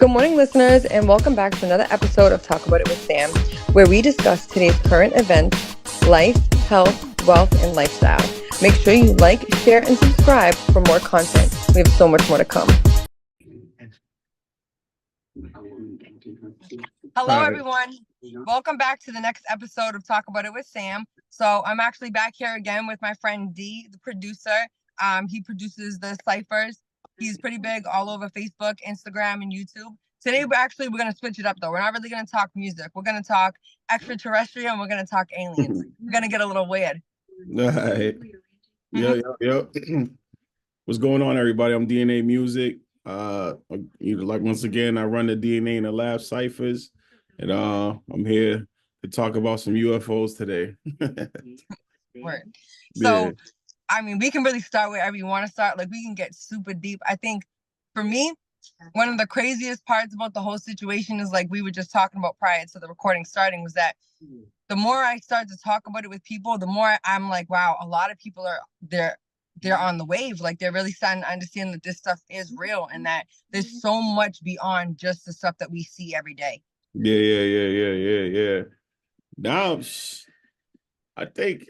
Good morning, listeners, and welcome back to another episode of Talk About It with Sam, where we discuss today's current events, life, health, wealth, and lifestyle. Make sure you like, share, and subscribe for more content. We have so much more to come. Hello, everyone. Welcome back to the next episode of Talk About It with Sam. So I'm actually back here again with my friend D, the producer. He produces the ciphers. He's pretty big all over Facebook, Instagram, and YouTube. Today, we're going to switch it up, though. We're not really going to talk music. We're going to talk extraterrestrial, and we're going to talk aliens. We're going to get a little weird. All right. Yep. What's going on, everybody? I'm DNA Music. Once again, I run the DNA in the Lab Ciphers, and I'm here to talk about some UFOs today. Word. So, I mean, we can really start wherever you want to start. Like, we can get super deep. I think, for me, one of the craziest parts about the whole situation is, like we were just talking about prior to the recording starting, was that the more I start to talk about it with people, the more I'm like, wow, a lot of people they're on the wave. Like, they're really starting to understand that this stuff is real and that there's so much beyond just the stuff that we see every day. Yeah. Now, I think,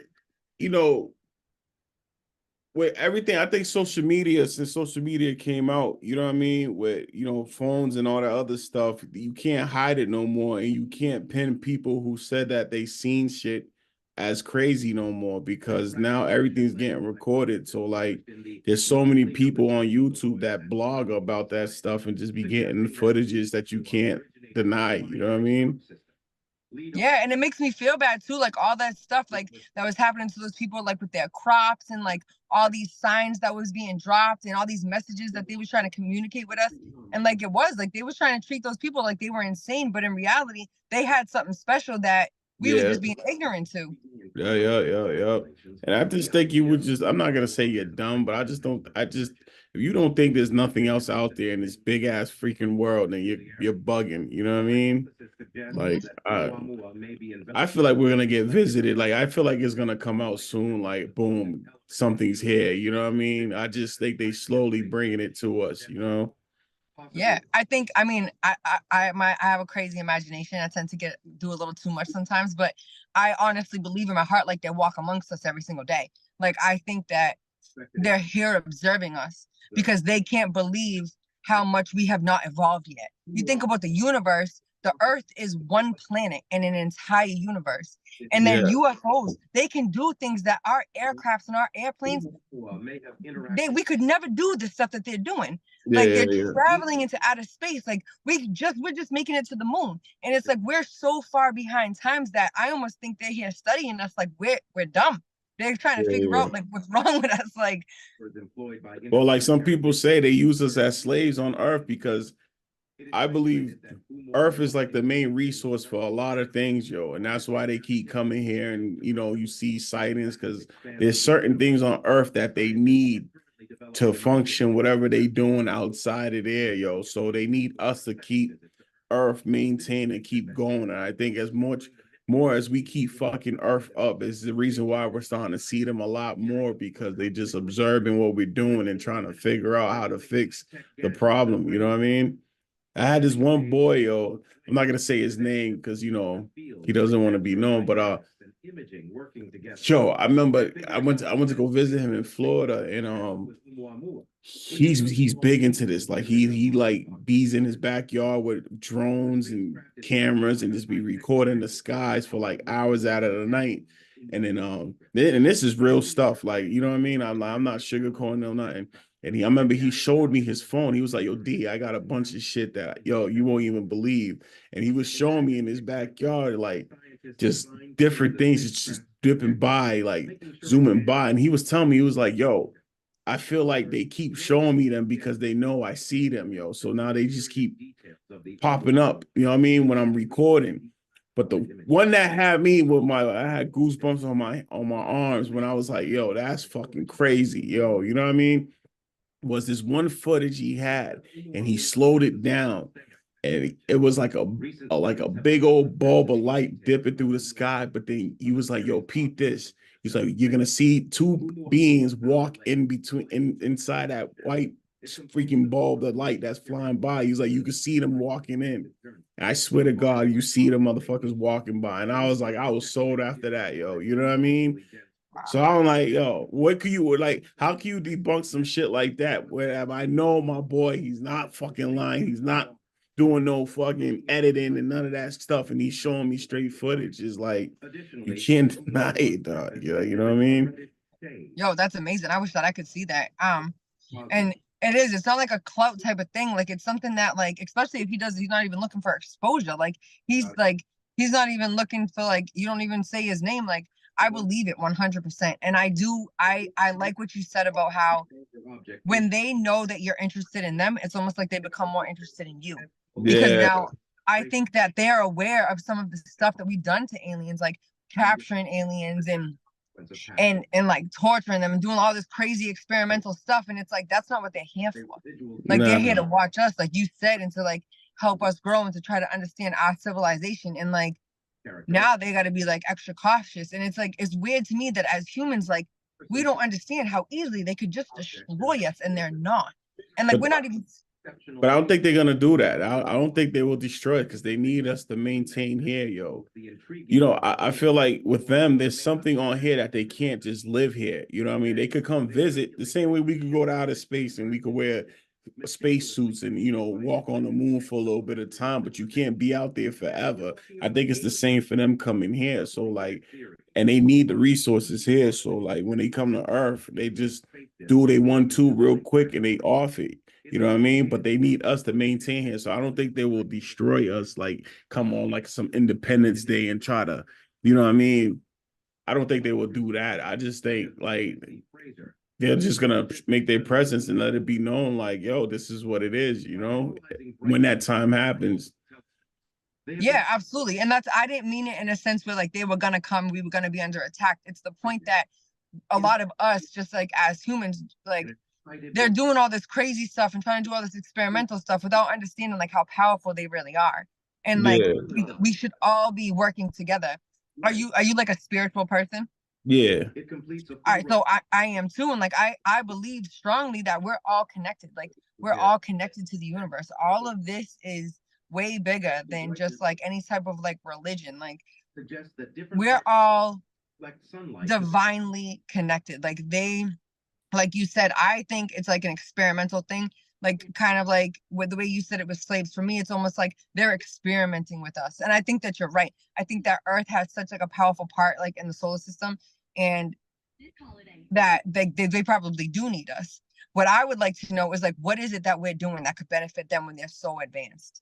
with everything, I think since social media came out, you know what I mean, with phones and all that other stuff, you can't hide it no more, and you can't pin people who said that they seen shit as crazy no more, because now everything's getting recorded. So like, there's so many people on YouTube that blog about that stuff and just be getting footages that you can't deny. You know what I mean? Yeah, and it makes me feel bad too, like all that stuff like that was happening to those people, like with their crops and like all these signs that was being dropped and all these messages that they was trying to communicate with us. And like it was like they was trying to treat those people like they were insane, but in reality they had something special that we were just being ignorant to. Yeah. And I just think you would I'm not gonna say you're dumb, but if you don't think there's nothing else out there in this big ass freaking world, then you're bugging. You know what I mean? Like, I feel like we're gonna get visited. Like, I feel like it's gonna come out soon. Like, boom, something's here. You know what I mean? I just think they slowly bringing it to us. Yeah, I think, I mean, I have a crazy imagination. I tend to do a little too much sometimes, but I honestly believe in my heart like they walk amongst us every single day. Like, I think that they're here observing us because they can't believe how much we have not evolved yet. You think about the universe, the Earth is one planet in an entire universe. And then UFOs, they can do things that our aircrafts and our airplanes, we could never do the stuff that they're doing. Like, they're traveling into outer space. Like, we're just making it to the moon. And it's like we're so far behind times that I almost think they're here studying us like we're dumb. They're trying to figure out like what's wrong with us. Like, well, like some people say, they use us as slaves on Earth, because I believe Earth is like the main resource for a lot of things, yo. And that's why they keep coming here, and you see sightings, because there's certain things on Earth that they need to function, whatever they doing outside of there, yo. So they need us to keep Earth maintained and keep going. And I think as much more as we keep fucking Earth up is the reason why we're starting to see them a lot more, because they just observing what we're doing and trying to figure out how to fix the problem. You know what I mean? I had this one boy, yo. I'm not gonna say his name because he doesn't want to be known, but I remember I went to go visit him in Florida, and he's big into this. Like, he like bees in his backyard with drones and cameras and just be recording the skies for like hours out of the night. And then and this is real stuff. Like, you know what I mean? I'm not sugarcoating no nothing. And I remember he showed me his phone. He was like, "Yo, D, I got a bunch of shit that you won't even believe." And he was showing me in his backyard, like, just different things. It's just dipping by, like zooming by. And he was telling me, he was like, "Yo, I feel like they keep showing me them because they know I see them, yo. So now they just keep popping up, you know what I mean, when I'm recording." But the one that had me I had goosebumps on my arms when I was like, "Yo, that's fucking crazy, yo." You know what I mean? Was this one footage he had, and he slowed it down, and it was like a big old bulb of light dipping through the sky. But then he was like, "Yo, peep this." He's like, "You're gonna see two beings walk inside that white freaking bulb of light that's flying by. He's like, you can see them walking in. And I swear to God, you see the motherfuckers walking by. And I was like, I was sold after that, yo. You know what I mean? So I'm like, yo, what can you like? How can you debunk some shit like that? Where I know my boy, he's not fucking lying. He's not doing no fucking editing and none of that stuff, and he's showing me straight footage. Is like you can't deny it, dog. Yeah, you know what I mean? Yo, that's amazing. I wish that I could see that. And it is, it's not like a clout type of thing. Like it's something that like, especially if he's not even looking for exposure. Like he's not even looking for like you don't even say his name. Like I believe it 100%. And I like what you said about how when they know that you're interested in them, it's almost like they become more interested in you. Because Yeah, now I think that they're aware of some of the stuff that we've done to aliens, like capturing aliens and like torturing them and doing all this crazy experimental stuff. And it's like that's not what they're here for. Like they're here nah. to watch us, like you said, and to like help us grow and to try to understand our civilization. And like now they got to be like extra cautious. And it's like it's weird to me that as humans, like we don't understand how easily they could just destroy us, and they're not. And like But we're not even. but I don't think they're gonna do that. I don't think they will destroy it because they need us to maintain here, yo. You know, I feel like with them, there's something on here that they can't just live here. You know what I mean? They could come visit the same way we could go to outer space and we could wear space suits and walk on the moon for a little bit of time, but you can't be out there forever. I think it's the same for them coming here. So like, and they need the resources here. So like when they come to Earth, they just do what they want to real quick and they off it. You know what I mean? But they need us to maintain here. So I don't think they will destroy us, like come on like some Independence Day and try to, you know what I mean? I don't think they will do that. I just think like they're just gonna make their presence and let it be known, like, yo, this is what it is, when that time happens. Yeah, absolutely. And that's I didn't mean it in a sense where like they were gonna come, we were gonna be under attack. It's the point that a lot of us, just like as humans, like they're doing all this crazy stuff and trying to do all this experimental stuff without understanding like how powerful they really are. And like Yeah, we should all be working together. Are you like a spiritual person? yeah, All right, so I am too, and like I believe strongly that we're all connected. Like we're all connected to the universe. All of this is way bigger than just like any type of like religion. Like we're all divinely connected. Like you said, I think it's like an experimental thing. Like kind of like with the way you said it with slaves. For me, it's almost like they're experimenting with us. And I think that you're right. I think that Earth has such like a powerful part like in the solar system, and that they probably do need us. What I would like to know is like what is it that we're doing that could benefit them when they're so advanced?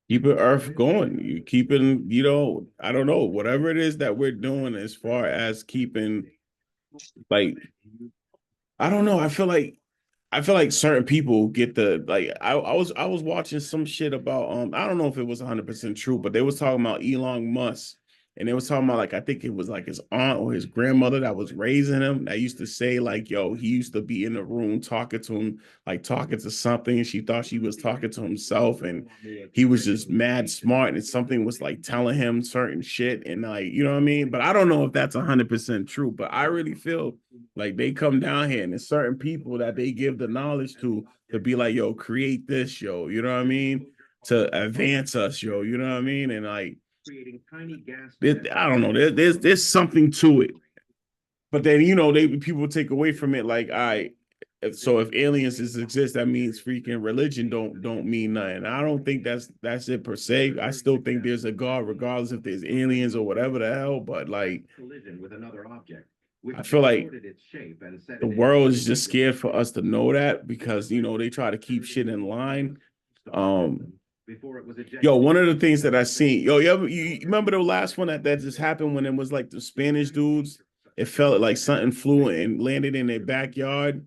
keeping Earth going. You keeping, I don't know, whatever it is that we're doing as far as keeping, like, I don't know. I feel like certain people get the like I was watching some shit about I don't know if it was 100% true, but they was talking about Elon Musk, and they was talking about like I think it was like his aunt or his grandmother that was raising him that used to say like, yo, he used to be in the room talking to him, like talking to something, and she thought she was talking to himself, and he was just mad smart, and something was like telling him certain shit, and like, you know what I mean? But I don't know if that's 100% true, but I really feel like they come down here and there's certain people that they give the knowledge to be like, yo, create this, yo, you know what I mean? To advance us, yo, you know what I mean? And like, I don't know, there's something to it. But then they people take away from it like, all right, so if aliens exist, that means freaking religion don't mean nothing. I don't think that's it per se. I still think there's a God, regardless if there's aliens or whatever the hell. But like, I feel like the world is just scared for us to know that because they try to keep shit in line. Um, yo, one of the things that I seen, yo, you remember the last one that just happened when it was like the Spanish dudes? It felt like something flew and landed in their backyard.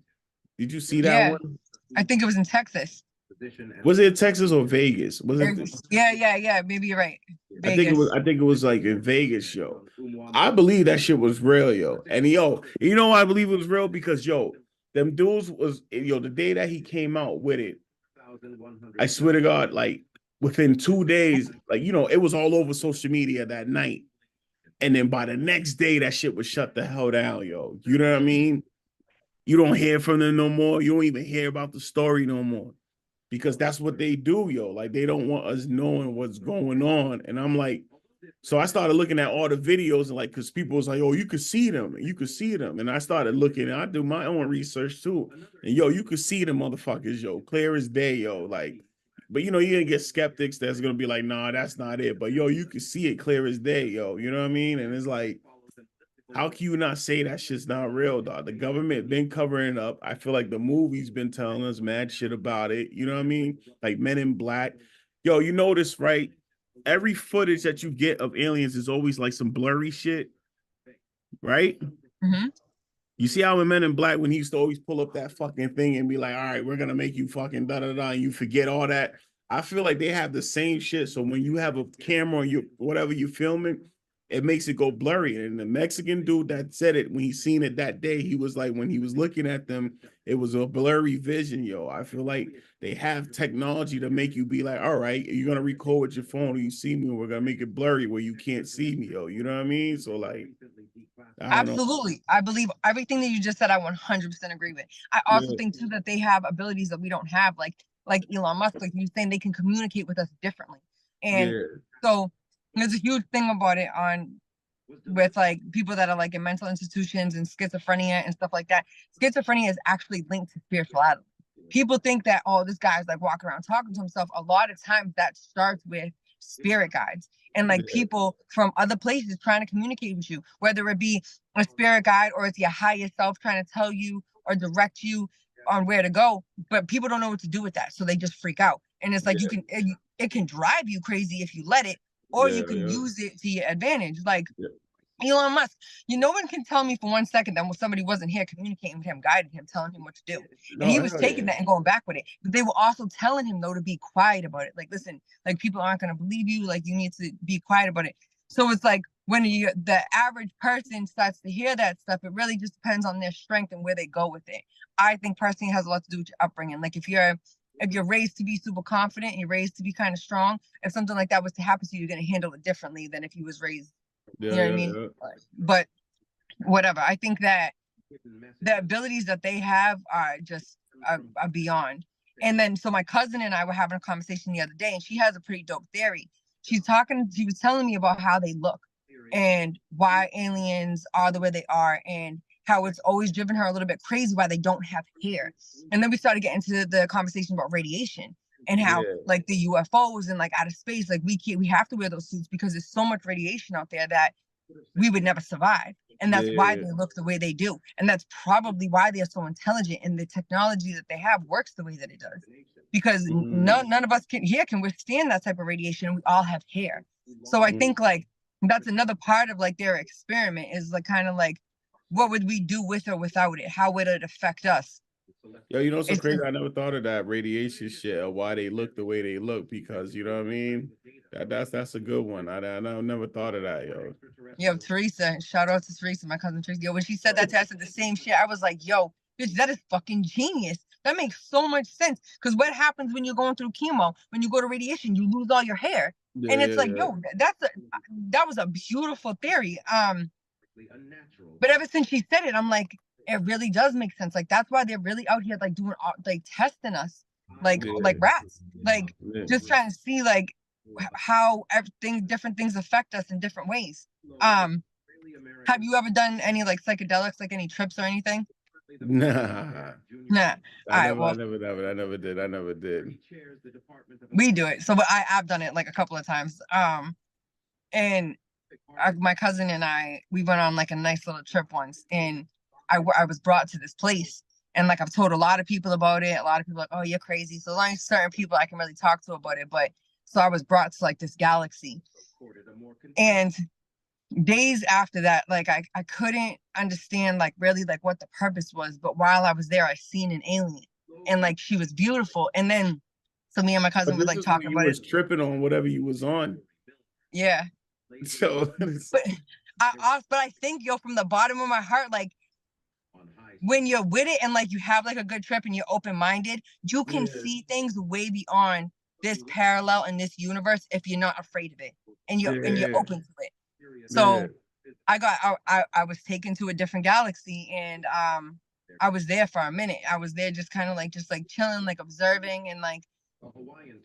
Did you see that Yeah, one? I think it was in Texas. Was it Texas or Vegas? Was it? Yeah. Maybe you're right. I think it was. Vegas. I think it was like in Vegas, yo. I believe that shit was real, yo. And yo, you know why I believe it was real? Because yo, them dudes was the day that he came out with it. I swear to God, like within 2 days, like it was all over social media that night. And then by the next day, that shit was shut the hell down, yo. You know what I mean? You don't hear from them no more. You don't even hear about the story no more because that's what they do, yo. Like they don't want us knowing what's going on. And I'm like, so I started looking at all the videos and like, because people was like, oh, you could see them, you could see them. And I started looking, and I do my own research too. And yo, you could see the motherfuckers, yo, clear as day, yo. Like, but you know, you're gonna get skeptics that's gonna be like, nah, that's not it. But yo, you could see it clear as day, yo. You know what I mean? And it's like, how can you not say that shit's not real, dog? The government been covering it up. I feel like the movie's been telling us mad shit about it. You know what I mean? Like Men in Black. Yo, you notice, right? Every footage that you get of aliens is always like some blurry shit, right? Mm-hmm. You see how in Men in Black, when he used to always pull up that fucking thing and be like, all right, we're gonna make you fucking da da da, and you forget all that. I feel like they have the same shit. So when you have a camera or you whatever you're filming, it makes it go blurry. And the Mexican dude that said it, when he seen it that day, he was like, when he was looking at them, it was a blurry vision, yo. I feel like they have technology to make you be like, all right, you're gonna record with your phone, or you see me, and we're gonna make it blurry where you can't see me, yo. You know what I mean? So like, I don't know. Absolutely. I believe everything that you just said, I 100% agree with. I also Yeah, think too that they have abilities that we don't have, like Elon Musk, like you saying, they can communicate with us differently. And yeah, so there's a huge thing about it on with like people that are like in mental institutions and schizophrenia and stuff like that. Schizophrenia is actually linked to spirituality. People think that, oh, this guy's like walking around talking to himself. A lot of times that starts with spirit guides and like yeah, people from other places trying to communicate with you, whether it be a spirit guide or it's your higher self trying to tell you or direct you on where to go. But people don't know what to do with that. So they just freak out. And it's like yeah, it can drive you crazy if you let it, or yeah, you can yeah, use it to your advantage. Like yeah. Elon Musk, no one can tell me for 1 second that when somebody wasn't here communicating with him, guiding him, telling him what to do. And No, he was hell yeah. taking that and going back with it. But they were also telling him, though, to be quiet about it. Like, listen, like people aren't going to believe you. Like, you need to be quiet about it. So it's like when the average person starts to hear that stuff, it really just depends on their strength and where they go with it. I think personally it has a lot to do with your upbringing. Like, if you're raised to be super confident and you're raised to be kind of strong, if something like that was to happen to you, you're going to handle it differently than if you was raised, you Yeah, know what I yeah, mean? yeah. But whatever. I think that the abilities that they have are just are beyond. And then, so my cousin and I were having a conversation the other day, and she has a pretty dope theory. She was telling me about how they look and why aliens are the way they are, and how it's always driven her a little bit crazy why they don't have hair. And then we started getting into the conversation about radiation and how Yeah, like the UFOs and like out of space, like we have to wear those suits because there's so much radiation out there that we would never survive. And that's why yeah. they look the way they do. And that's probably why they're so intelligent and the technology that they have works the way that it does. Because Mm, none of us can withstand that type of radiation. And we all have hair. So I mm. think like that's another part of like their experiment is like kind of like what would we do with or without it? How would it affect us? Yo, you know, so It's crazy. just I never thought of that radiation shit or why they look the way they look because you know what I mean. That's a good one. I never thought of that, yo. Yo, Teresa, shout out to Teresa, my cousin Teresa. Yo, when she said that to us, I said the same shit. I was like, yo, bitch, that is fucking genius. That makes so much sense. Because what happens when you're going through chemo, when you go to radiation, you lose all your hair. Yeah, And it's yeah, like, yeah. yo, that was a beautiful theory. But ever since she said it, I'm like, it really does make sense. Like that's why they're really out here like doing like testing us, like Yeah, rats, like yeah. just trying to see like how everything different things affect us in different ways. Um, have you ever done any like psychedelics, like any trips or anything? Nah, Nah. All right. Well, I never did. I never did. we do it. So I've done it like a couple of times. And my cousin and we went on like a nice little trip once, and I was brought to this place, and like I've told a lot of people about it. A lot of people are like, oh, you're crazy. So only certain people I can really talk to about it. But so I was brought to like this galaxy, and days after that, like I couldn't understand like really like what the purpose was. But while I was there, I seen an alien, and like she was beautiful. And then so me and my cousin But was this like is when talking you about it. was tripping on whatever you was on. Yeah. So But I think yo, from the bottom of my heart, like when you're with it and like you have like a good trip and you're open minded, you can yeah, see things way beyond this parallel in this universe if you're not afraid of it and you're yeah, open to it. yeah, So I was taken to a different galaxy, and I was there for a minute. I was there just kind of like just like chilling, like observing, and like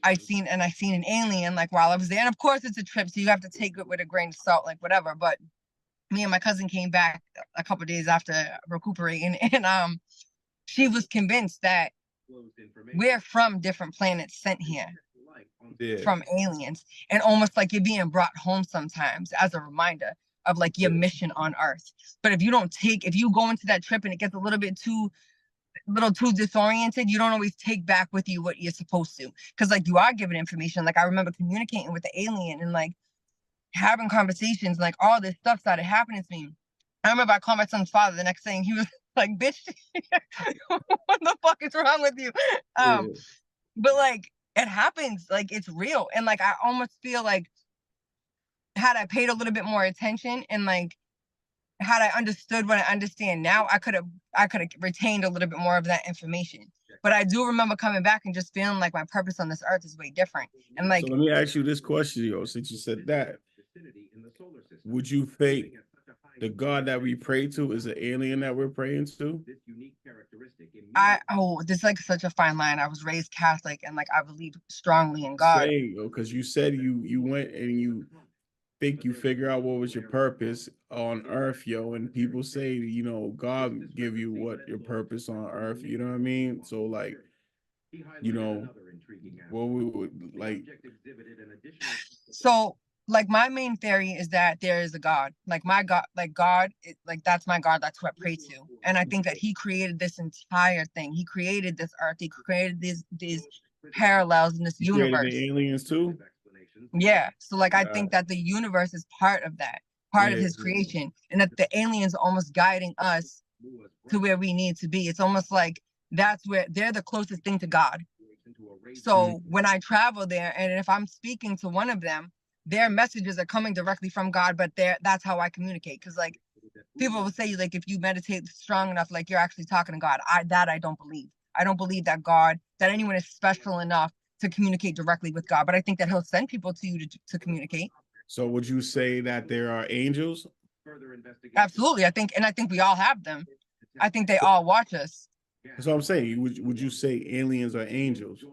I seen an alien like while I was there. And of course it's a trip, so you have to take it with a grain of salt, like whatever. But me and my cousin came back a couple days after recuperating, and she was convinced that we're from different planets sent here Yeah. from aliens, and almost like you're being brought home sometimes as a reminder of like your mission on Earth. But if you go into that trip and it gets a little too disoriented, you don't always take back with you what you're supposed to, because like you are given information. Like I remember communicating with the alien and like having conversations, like all this stuff started happening to me. I remember I called my son's father the next day, and he was like, "Bitch, what the fuck is wrong with you?" Um, Yeah. but like it happens, like it's real, and like I almost feel like had I paid a little bit more attention and like had I understood what I understand now, I could have retained a little bit more of that information. But I do remember coming back and just feeling like my purpose on this earth is way different. And So like let me ask you this question, yo, since you said that. Would you think the God that we pray to is an alien that we're praying to? this is like such a fine line. I was raised Catholic and like I believe strongly in God. Saying, yo, because you said you went and you think you figure out what was your purpose on earth, yo, and people say, God give you what your purpose on earth, you know what I mean? So like, you know, what we would like, So like my main theory is that there is a God. Like my God, like God, like that's my God. That's who I pray to. And I think that He created this entire thing. He created this earth. He created these parallels in this you created the universe. aliens too. Yeah. So like I Uh, think that the universe is part of that, part of yeah, His creation, and that the aliens are almost guiding us to where we need to be. It's almost like that's where they're the closest thing to God. mm, So when I travel there, and if I'm speaking to one of them, their messages are coming directly from God, but that's how I communicate. Because like people will say, like if you meditate strong enough, like you're actually talking to God. I don't believe. I don't believe that anyone is special enough to communicate directly with God. But I think that He'll send people to you to communicate. so would you say that there are angels? Absolutely, I think we all have them. I think they all watch us. That's what I'm saying. Would you say aliens are angels?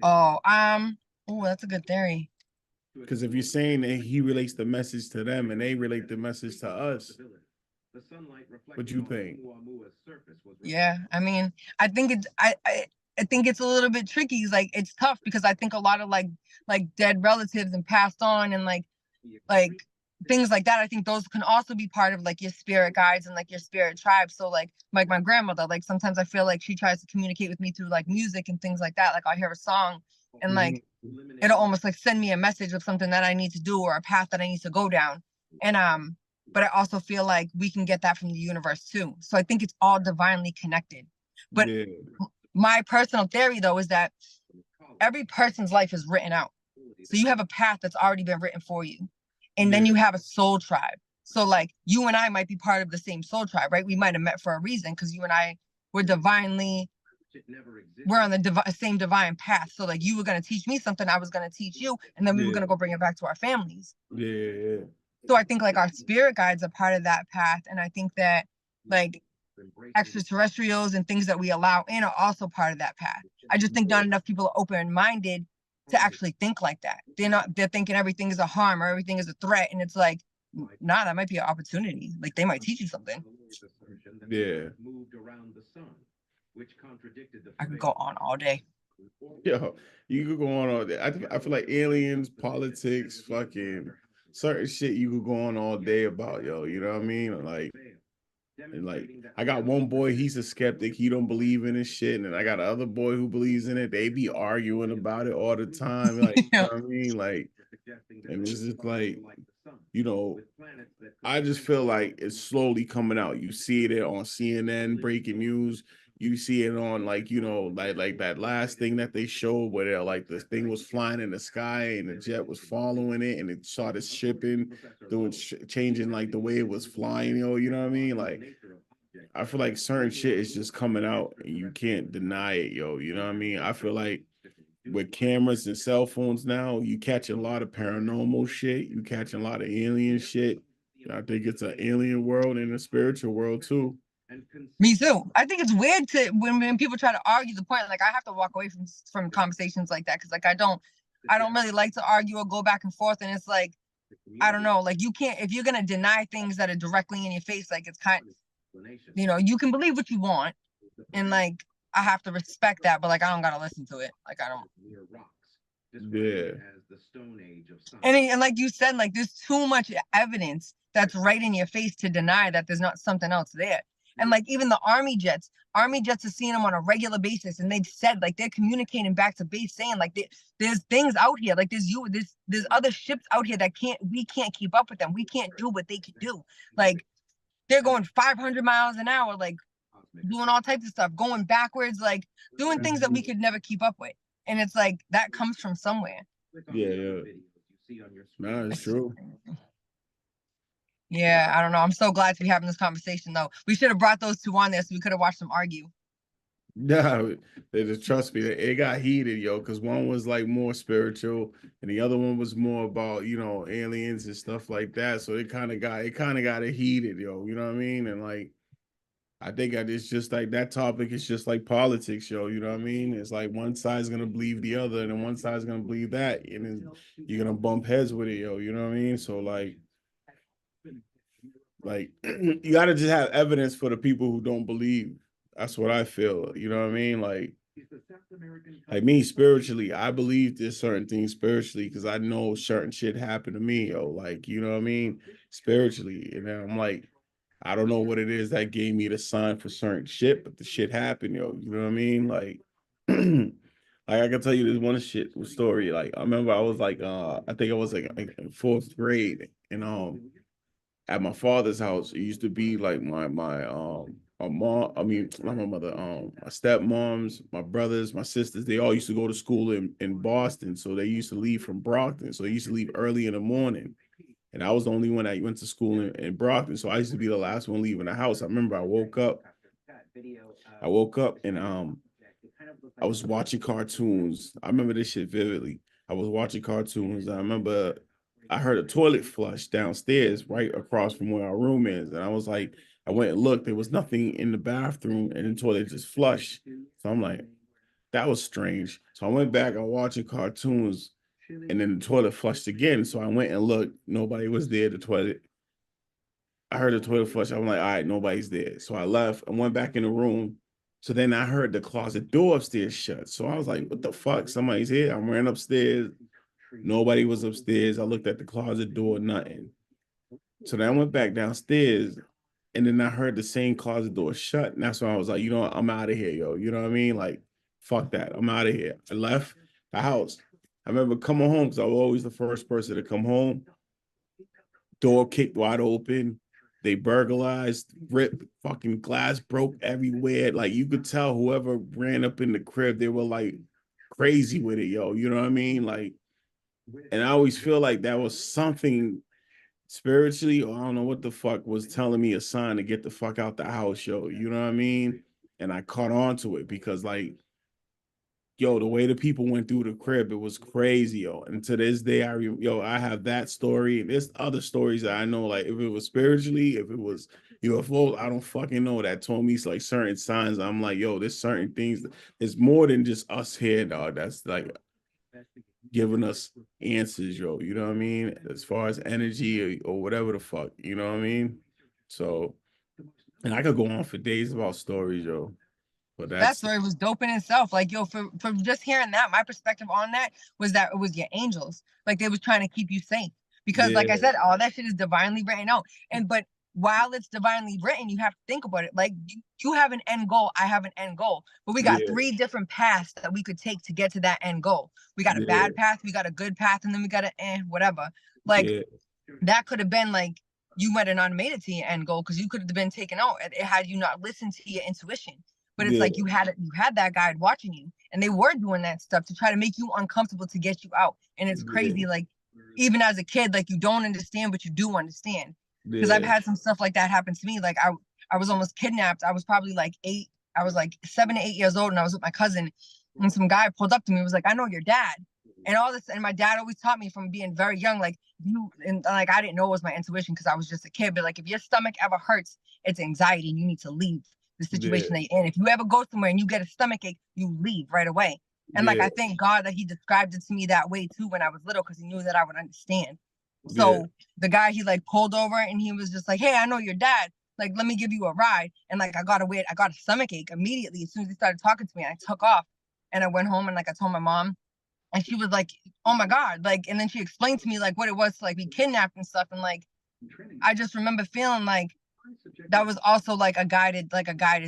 Oh, oh, that's a good theory. Because if you're saying that he relates the message to them and they relate the message to us, what you think? Yeah, I mean, I think it's I think it's a little bit tricky. It's like it's tough because I think a lot of like dead relatives and passed on and like things like that. I think those can also be part of like your spirit guides and like your spirit tribe. So like my grandmother, like sometimes I feel like she tries to communicate with me through like music and things like that. Like I'll hear a song and like Mhm. it'll almost like send me a message of something that I need to do or a path that I need to go down. And but I also feel like we can get that from the universe too. So I think it's all divinely connected. But Yeah, my personal theory though is that every person's life is written out. So you have a path that's already been written for you. And then yeah, you have a soul tribe. So like you and I might be part of the same soul tribe, right? We might have met for a reason because you and I were divinely we're on the same divine path. So like you were going to teach me something, I was going to teach you, and then we were yeah, going to go bring it back to our families. yeah, yeah. So I think like our spirit guides are part of that path, and I think that like extraterrestrials and things that we allow in are also part of that path. I just think not enough people are open minded to actually think like that. They're thinking everything is a harm or everything is a threat, and it's like nah, that might be an opportunity. Like they might teach you something. Yeah. I could go on all day. Yo, you could go on all day. I feel like aliens, politics, fucking certain shit you could go on all day about, yo. You know what I mean? Like I got one boy, he's a skeptic, he don't believe in this shit, and I got another boy who believes in it. They be arguing about it all the time, like you know Yeah. what I mean? Like, and it's just like, you know, I just feel like it's slowly coming out. You see it on CNN breaking news. You see it on like like that last thing that they showed where they're like the thing was flying in the sky and the jet was following it and it started shipping, doing changing like the way it was flying. You know what I mean? Like I feel like certain shit is just coming out and you can't deny it, yo. You know what I mean? I feel like with cameras and cell phones now, you catch a lot of paranormal shit. You catch a lot of alien shit. I think it's an alien world and a spiritual world too. Me too. I think it's weird to when people try to argue the point. Like I have to walk away from conversations like that because like I don't really like to argue or go back and forth. And it's like I don't know. Like you can't if you're gonna deny things that are directly in your face. Like it's you can believe what you want, and like I have to respect that, but like I don't gotta listen to it. Like I don't. Yeah. And like you said, like there's too much evidence that's right in your face to deny that there's not something else there. And like even the army jets are seeing them on a regular basis, and they've said like they're communicating back to base saying like there's things out here, like there's other ships out here that we can't keep up with them. We can't do what they can do. Like they're going 500 miles an hour, like doing all types of stuff, going backwards, like doing things that we could never keep up with. And it's like that comes from somewhere. Yeah, yeah. No, it's true. Yeah, I don't know. I'm so glad to be having this conversation, though. We should have brought those two on there so we could have watched them argue. No, they just trust me. It got heated, yo, because one was like more spiritual, and the other one was more about aliens and stuff like that. So it kind of got it heated, yo. You know what I mean? And like I think that it's just like that topic is just like politics, yo. You know what I mean? It's like one side's gonna believe the other, and then one side's gonna believe that, and then you're gonna bump heads with it, yo. You know what I mean? So like you gotta just have evidence for the people who don't believe. That's what I feel. You know what I mean? Like me spiritually, I believe there's certain things spiritually because I know certain shit happened to me, yo. Like, you know what I mean? Spiritually. And then I'm like, I don't know what it is that gave me the sign for certain shit, but the shit happened, yo. You know what I mean? Like, like I can tell you this one shit story. Like I remember I was like I think I was like in fourth grade and at my father's house. It used to be like my mom, I mean not my mother, my stepmoms, my brothers, my sisters, they all used to go to school in Boston. So they used to leave from Brockton. So they used to leave early in the morning. And I was the only one that went to school in Brockton. So I used to be the last one leaving the house. I remember I woke up and I was watching cartoons. I remember this shit vividly. I was watching cartoons. I remember I heard a toilet flush downstairs right across from where our room is. And I was like, I went and looked. There was nothing in the bathroom and the toilet just flushed. So I'm like, that was strange. So I went back, I was watching cartoons, and then the toilet flushed again. So I went and looked. Nobody was there. The toilet. I heard the toilet flush. I'm like, all right, nobody's there. So I left and went back in the room. So then I heard the closet door upstairs shut. So I was like, what the fuck? Somebody's here. I ran upstairs. Nobody was upstairs. I looked at the closet door, nothing. So then I went back downstairs and then I heard the same closet door shut. And that's when I was like, you know what? I'm out of here, yo. You know what I mean? Like, fuck that. I'm out of here. I left the house. I remember coming home because I was always the first person to come home. Door kicked wide open. They burglarized, ripped, fucking glass broke everywhere. Like you could tell whoever ran up in the crib, they were like crazy with it, yo. You know what I mean? Like, and I always feel like that was something spiritually, or I don't know what the fuck was telling me a sign to get the fuck out the house, yo. You know what I mean? And I caught on to it because like yo, the way the people went through the crib, it was crazy, yo. And to this day, I have that story. And there's other stories that I know, like if it was spiritually, if it was UFO, I don't fucking know. That told me like certain signs. I'm like, yo, there's certain things. It's more than just us here, dog. That's like giving us answers, yo. You know what I mean? As far as energy or whatever the fuck, you know what I mean? So, and I could go on for days about stories, yo. But That that's story was dope in itself. Like, yo, from just hearing that, my perspective on that was that it was your angels. Like they was trying to keep you safe. Because like I yeah, said, all that shit is divinely written out. And but while it's divinely written, you have to think about it. Like you have an end goal, I have an end goal. But we got yeah, three different paths that we could take to get to that end goal. We got a yeah, bad path, we got a good path, and then we got a whatever. Like yeah, that could have been like you might have not made it to your end goal because you could have been taken out had you not listened to your intuition. But it's yeah, like you had that guide watching you, and they were doing that stuff to try to make you uncomfortable to get you out. And it's yeah, crazy, like even as a kid, like you don't understand, but you do understand. Because I've yeah. had some stuff like that happen to me. Like I was almost kidnapped. I was probably like 8. I was like 7 to 8 years old, and I was with my cousin, and some guy pulled up to me and was like, "I know your dad." and all this. And my dad always taught me from being very young, like you and like I didn't know it was my intuition because I was just a kid. But like if your stomach ever hurts, it's anxiety, and you need to leave the Yeah, situation that you're in. If you ever go somewhere and you get a stomach ache, you leave right away. And like yeah, I thank God that He described it to me that way too when I was little because He knew that I would understand. yeah, So the guy, he like pulled over and he was just like, "Hey, I know your dad. Like, let me give you a ride." And like I got a stomach ache immediately as soon as he started talking to me. I took off and I went home and like I told my mom, and she was like, "Oh my God." Like, and then she explained to me like what it was to like be kidnapped and stuff. And like I just remember feeling like that was also like a guided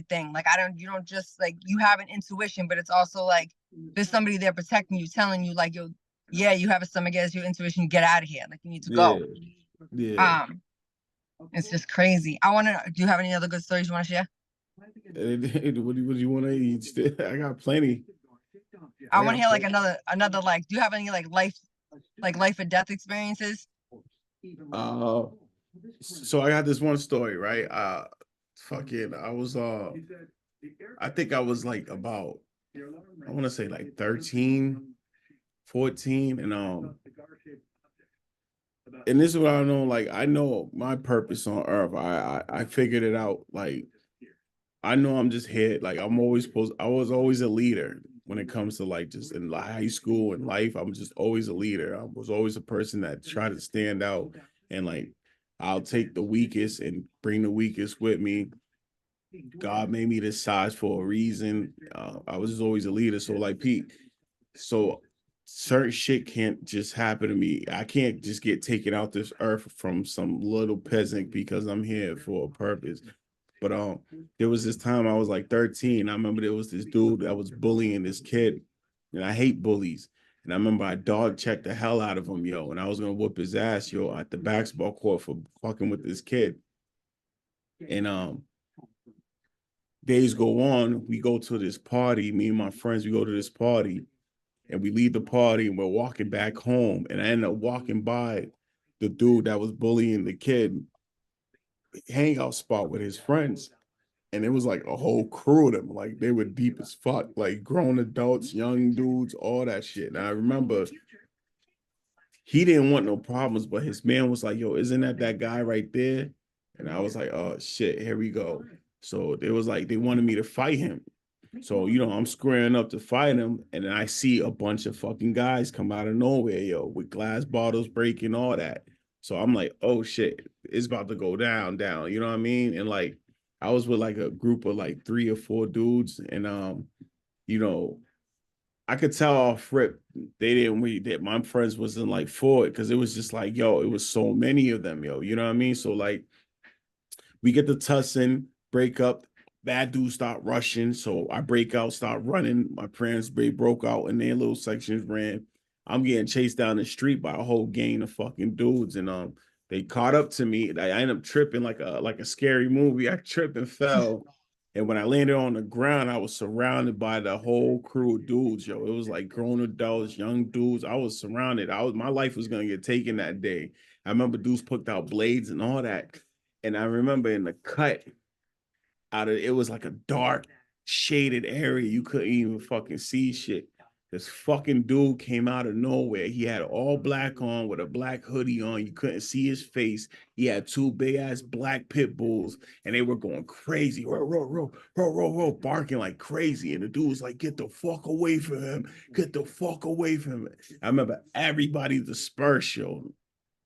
thing. Like you don't just like you have an intuition, but it's also like there's somebody there protecting you, telling you like, "Yo, yeah, you have a stomach ache, your intuition, get out of here. Like you need to yeah, go." yeah. Um, it's just crazy. I want to. Do you have any other good stories you want to share? What do you want to eat? I got plenty. I I want to got hear like plenty. another like. Do you have any like life or death experiences? Uh, so I got this one story, right? Fucking, I think I was like about, I want to say like 13, 14, and this is what I know. Like, I know my purpose on earth. I figured it out. Like, I know I'm just here. Like, I was always a leader when it comes to like just in high school and life. I'm just always a leader. I was always a person that tried to stand out, and like, I'll take the weakest and bring the weakest with me. God made me this size for a reason. I was just always a leader. So like Pete, so certain shit can't just happen to me. I can't just get taken out this earth from some little peasant because I'm here for a purpose. But there was this time I was like 13. I remember there was this dude that was bullying this kid, and I hate bullies. And I remember I dog checked the hell out of him, yo, and I was gonna whoop his ass, yo, at the basketball court for fucking with this kid. And days go on, we go to this party. Me and my friends, we go to this party, and we leave the party, and we're walking back home. And I end up walking by the dude that was bullying the kid hangout spot with his friends. And it was like a whole crew of them. Like they were deep as fuck, like grown adults, young dudes, all that shit. And I remember he didn't want no problems, but his man was like, "Yo, isn't that guy right there?" And I was like, "Oh shit, here we go." So it was like they wanted me to fight him. So, I'm squaring up to fight him, and then I see a bunch of fucking guys come out of nowhere, yo, with glass bottles breaking, all that. So I'm like, oh shit, it's about to go down, down. You know what I mean? And like I was with like a group of like 3 or 4 dudes, and you know, I could tell off rip they didn't really that my friends wasn't like for it because it was just like, yo, it was so many of them, yo. You know what I mean? So like we get the tussing, break up. Bad dudes start rushing. So I break out, start running. My parents broke out in their little sections, ran. I'm getting chased down the street by a whole gang of fucking dudes. And they caught up to me. I ended up tripping like a scary movie. I tripped and fell. And when I landed on the ground, I was surrounded by the whole crew of dudes, yo. It was like grown adults, young dudes. I was surrounded. My life was gonna get taken that day. I remember dudes put out blades and all that. And I remember in the cut out of it was like a dark shaded area. You couldn't even fucking see shit. This fucking dude came out of nowhere. He had all black on with a black hoodie on. You couldn't see his face. He had 2 big ass black pit bulls, and they were going crazy, row, row, row, row, row, row, barking like crazy. And the dude was like, "Get the fuck away from him! Get the fuck away from him!" I remember everybody dispersed, yo.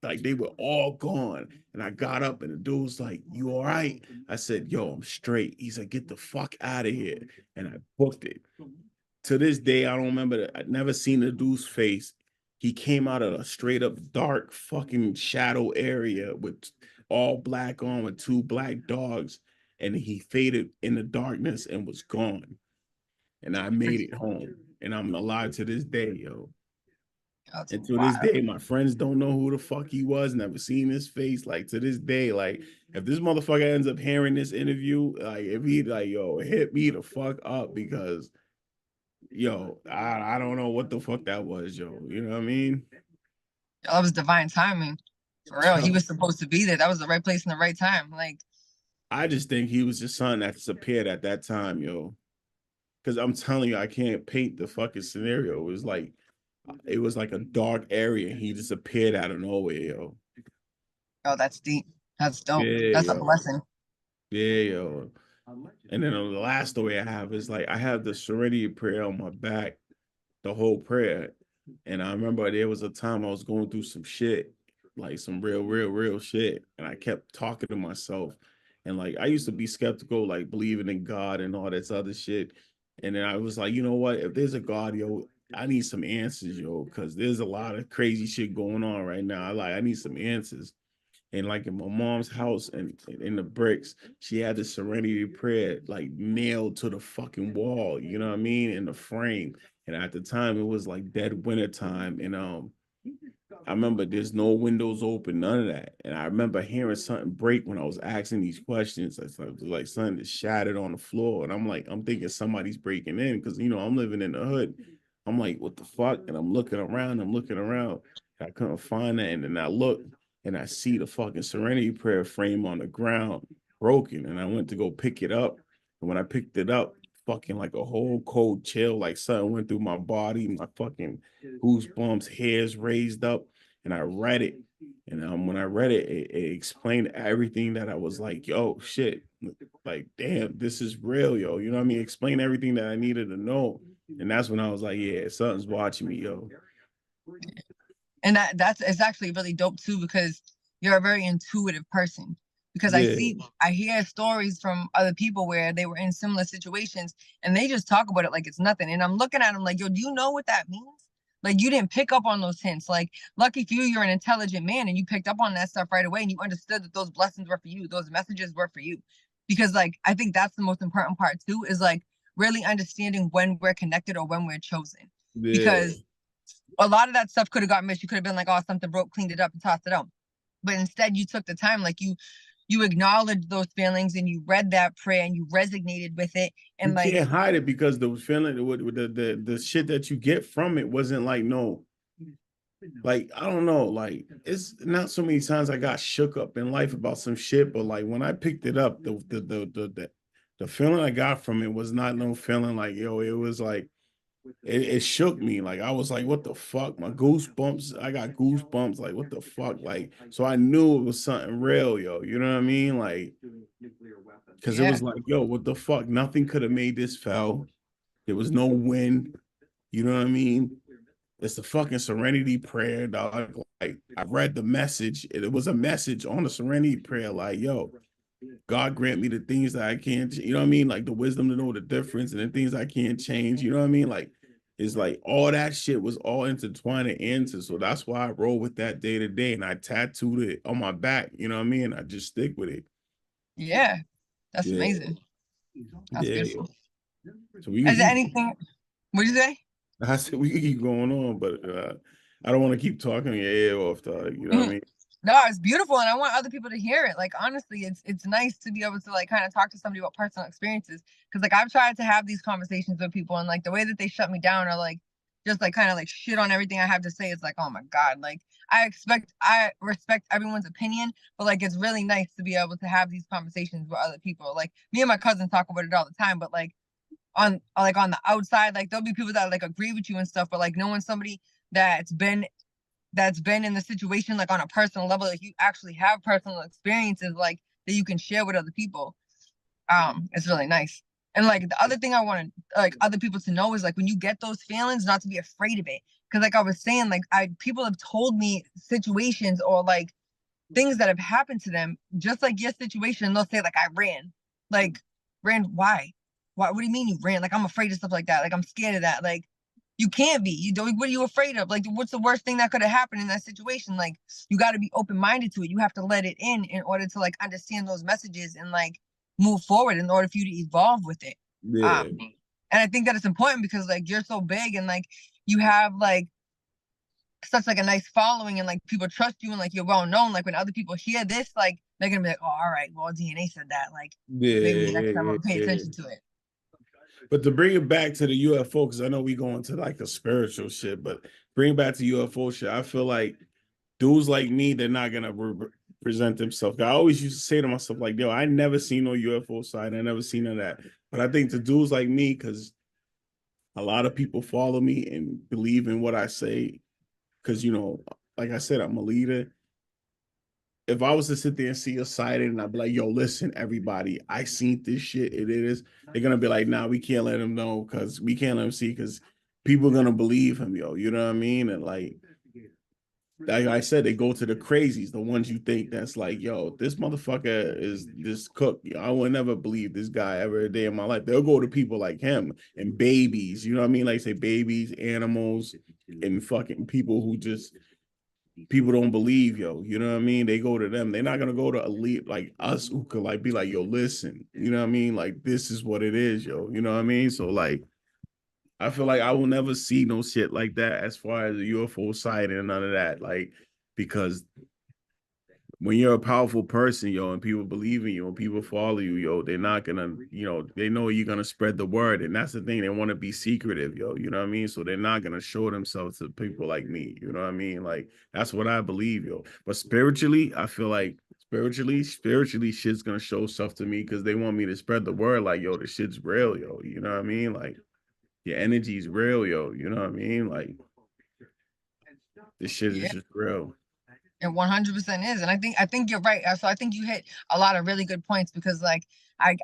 Like they were all gone. And I got up and the dude was like, "You all right?" I said, "Yo, I'm straight." He's like, "Get the fuck out of here." And I booked it. To this day, I don't remember that. I'd never seen the dude's face. He came out of a straight up dark fucking shadow area with all black on with 2 black dogs. And he faded in the darkness and was gone. And I made it home. And I'm alive to this day, yo. That's And to this wild. day, my friends don't know who the fuck he was, never seen his face. Like to this day, like if this motherfucker ends up hearing this interview, like if he like, yo, hit me the fuck up because yo, I don't know what the fuck that was, yo. You know what I mean? That was divine timing. For real. He was supposed to be there. That was the right place and the right time. Like, I just think he was just something that disappeared at that time, yo. Because I'm telling you, I can't paint the fucking scenario. It was like It was like a dark area. And he just appeared out of nowhere, yo. Oh, that's deep. That's dope. Yeah, That's a yo. blessing. Yeah, yo. And then the last story I have is like I have the serenity prayer on my back, the whole prayer. And I remember there was a time I was going through some shit, like some real shit. And I kept talking to myself. And like I used to be skeptical, like believing in God and all this other shit. And then I was like, you know what? If there's a God, yo, I need some answers, yo, because there's a lot of crazy shit going on right now. I need some answers. And like in my mom's house and in the bricks, she had the serenity prayer like nailed to the fucking wall, you know what I mean? In the frame. And at the time it was like dead winter time. And I remember there's no windows open, none of that. And I remember hearing something break when I was asking these questions. It's like something that shattered on the floor. And I'm thinking somebody's breaking in because I'm living in the hood. I'm like, what the fuck? And I'm looking around, I couldn't find that. And then I look and I see the fucking serenity prayer frame on the ground broken. And I went to go pick it up. And when I picked it up, fucking like a whole cold chill, like something went through my body, my fucking goosebumps, hairs raised up, and I read it. And when I read it, it explained everything that I was like, yo, shit, like, damn, this is real, yo. You know what I mean? Explain everything that I needed to know. And that's when I was like, yeah, something's watching me, yo. And that's it's actually really dope too because you're a very intuitive person. Because Yeah, I hear stories from other people where they were in similar situations and they just talk about it like it's nothing. And I'm looking at them like, yo, do you know what that means? Like you didn't pick up on those hints. Like lucky for you, you're an intelligent man and you picked up on that stuff right away and you understood that those blessings were for you, those messages were for you. Because like I think that's the most important part too, is like really understanding when we're connected or when we're chosen. yeah. Because a lot of that stuff could have got missed. You could have been like, oh, something broke, cleaned it up, and tossed it out. But instead, you took the time, like you acknowledged those feelings and you read that prayer and you resonated with it. You And like, can't hide it because the feeling with the shit that you get from it wasn't like no, like I don't know, like it's not so many times I got shook up in life about some shit, but like when I picked it up, the feeling I got from it was not no feeling like yo, it was like it shook me. Like I was like, what the fuck? My goosebumps, I got goosebumps, like what the fuck? Like, so I knew it was something real, yo. You know what I mean? Like, because it yeah, was like, yo, what the fuck? Nothing could have made this fell. There was no wind. You know what I mean? It's the fucking serenity prayer, dog. Like I read the message. It was a message on the serenity prayer, like, yo, God grant me the things that I can't, you know what I mean? Like the wisdom to know the difference and the things I can't change. You know what I mean? Like it's like all that shit was all intertwined and into. So that's why I roll with that day to day and I tattooed it on my back. You know what I mean? I just stick with it. yeah, that's Yeah. amazing. That's Yeah. beautiful. So we can Is there keep anything? What did you say? I said we can keep going on, but I don't want to keep talking your ear off, dog. You know what I Mhm. mean? No, it's beautiful, and I want other people to hear it. Like honestly, it's nice to be able to like kind of talk to somebody about personal experiences. Because like I've tried to have these conversations with people, and like the way that they shut me down or like just like kind of like shit on everything I have to say, it's like oh my god. Like I respect everyone's opinion, but like it's really nice to be able to have these conversations with other people. Like me and my cousin talk about it all the time, but like on the outside, like there'll be people that like agree with you and stuff, but like knowing somebody that's been that's been in the situation like on a personal level, like you actually have personal experiences like that you can share with other people. It's really nice. And like the other thing I want like other people to know is like when you get those feelings, not to be afraid of it. Cause like I was saying, like I people have told me situations or like things that have happened to them, just like your situation, they'll say like I ran. Like ran why? Why what do you mean you ran? Like I'm afraid of stuff like that. Like I'm scared of that. Like you can't be. You don't what are you afraid of? Like what's the worst thing that could have happened in that situation? Like you gotta be open-minded to it. You have to let it in order to like understand those messages and like move forward in order for you to evolve with it. Yeah. Um and I think that it's important because like you're so big and like you have like such like a nice following and like people trust you and like you're well known. Like when other people hear this, like they're gonna be like, oh, all right, well, DNA said that. Like maybe next time Yeah, I'll pay yeah. attention to it. But to bring it back to the UFO, because I know we go into like the spiritual shit, but bring it back to UFO shit. I feel like dudes like me, they're not gonna present themselves. I always used to say to myself, like, yo, I never seen no UFO side, I never seen none of that. But I think to dudes like me, because a lot of people follow me and believe in what I say because like I said, I'm a leader. If I was to sit there and see a sighting and I'd be like, yo, listen, everybody, I seen this shit. It is. They're gonna be like, nah, we can't let him know because we can't let him see because people are gonna believe him, yo. You know what I mean? And like I said, they go to the crazies, the ones you think that's like, yo, this motherfucker is this cook. I would never believe this guy ever a day in my life. They'll go to people like him and babies, you know what I mean? Like say babies, animals, and fucking people who just people don't believe, yo. You know what I mean? They go to them. They're not gonna go to elite like us who could like be like, yo, listen, you know what I mean? Like this is what it is, yo. You know what I mean? So like I feel like I will never see no shit like that as far as a UFO sighting and none of that. Like, because when you're a powerful person, yo, and people believe in you and people follow you, yo, they're not gonna, they know you're gonna spread the word. And that's the thing, they want to be secretive, yo, you know what I mean? So they're not gonna show themselves to people like me, you know what I mean? Like, that's what I believe, yo. But spiritually, I feel like spiritually, shit's gonna show stuff to me because they want me to spread the word, like, yo, the shit's real, yo, you know what I mean? Like, your energy's real, yo. You know what I mean? Like this shit Yeah. is just real. It 100% is, and I think you're right. So I think you hit a lot of really good points because like I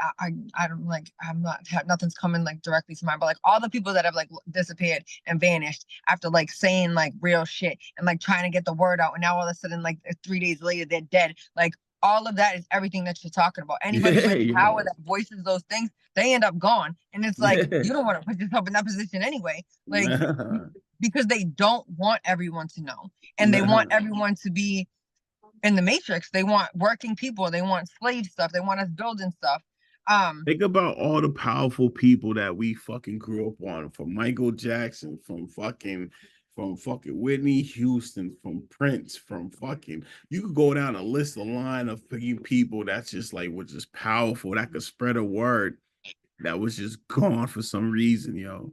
don't like I'm not nothing's coming like directly to mind, but like all the people that have like disappeared and vanished after like saying like real shit and like trying to get the word out, and now all of a sudden like 3 days later they're dead. Like all of that is everything that you're talking about. Anybody Yeah, with power yo. that voices those things, they end up gone, and it's like Yeah. you don't want to put yourself in that position anyway. Like Nah. because they don't want everyone to know and they want Nah. everyone to be in the matrix. They want working people, they want slave stuff, they want us building stuff. Think about all the powerful people that we fucking grew up on, from Michael Jackson, from fucking Whitney Houston, from Prince, from fucking you could go down a list, a line of people that's just like was just powerful that could spread a word that was just gone for some reason, yo.